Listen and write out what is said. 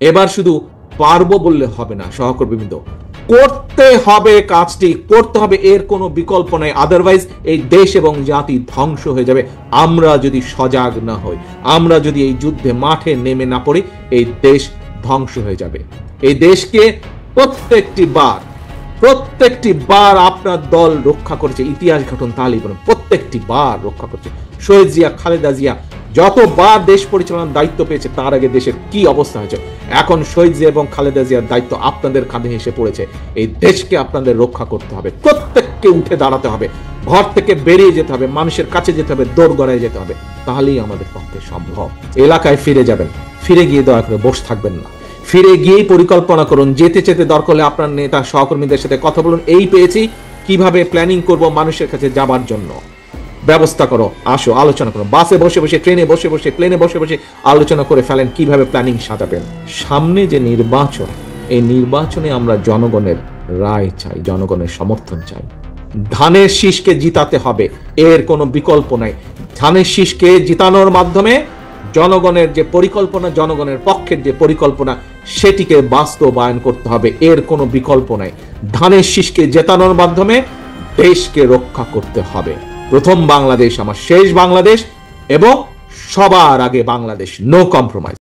এবার শুধু পারবো বললে হবে না সহকর্মীবৃন্দ, করতে হবে, কাজটি করতে হবে, এর কোনো বিকল্প নাই। আদারওয়াইজ এই দেশ এবং জাতি ধ্বংস হয়ে যাবে আমরা যদি সজাগ না হই, আমরা যদি এই যুদ্ধে মাঠে নেমে না পড়ি। এই দেশ ধ্বংস হয়ে যাবে। এই দেশকে প্রত্যেকটি বার আপনার দল রক্ষা করেছে। ইতিহাস ঘটন তাহলেই বলুন, প্রত্যেকটি বার রক্ষা করেছে। শহীদ জিয়া, খালেদা জিয়া যতবার দেশ পরিচালনার দায়িত্ব পেয়েছে তার আগে দেশের কি অবস্থা হয়েছে, এখন শহীদ জিয়া এবং খালেদা জিয়ার দায়িত্ব আপনাদের কাঁধে এসে পড়েছে। এই দেশকে আপনাদের রক্ষা করতে হবে, প্রত্যেককে উঠে দাঁড়াতে হবে, ঘর থেকে বেরিয়ে যেতে হবে, মানুষের কাছে যেতে হবে, দোরগড়ায় যেতে হবে, তাহলেই আমাদের পক্ষে সম্ভব। এলাকায় ফিরে যাবেন, ফিরে গিয়ে দয়া করে বসে থাকবেন না, ফিরে গিয়েই পরিকল্পনা করুন। যেতে যেতে দরকার হলে আপনার নেতা সহকর্মীদের সাথে কথা বলুন, এই পেয়েছি, কিভাবে প্ল্যানিং করব মানুষের কাছে যাবার জন্য, ব্যবস্থা করো, আসো আলোচনা করো। বাসে বসে বসে, ট্রেনে বসে বসে, প্লেনে বসে বসে আলোচনা করে ফেলেন কিভাবে প্ল্যানিং সাজাবেন। সামনে যে নির্বাচন, এই নির্বাচনে আমরা জনগণের রায় চাই, জনগণের সমর্থন চাই। ধানের শীষকে জিতাতে হবে, এর কোনো বিকল্প নাই। ধানের শীষকে জিতানোর মাধ্যমে জনগণের যে পরিকল্পনা, জনগণের পক্ষের যে পরিকল্পনা, সেটিকে বাস্তবায়ন করতে হবে, এর কোনো বিকল্প নাই। ধানের শীষকে জেতানোর মাধ্যমে দেশকে রক্ষা করতে হবে। প্রথম বাংলাদেশ আমার শেষ বাংলাদেশ, এবং সবার আগে বাংলাদেশ, নো কম্প্রোমাইজ।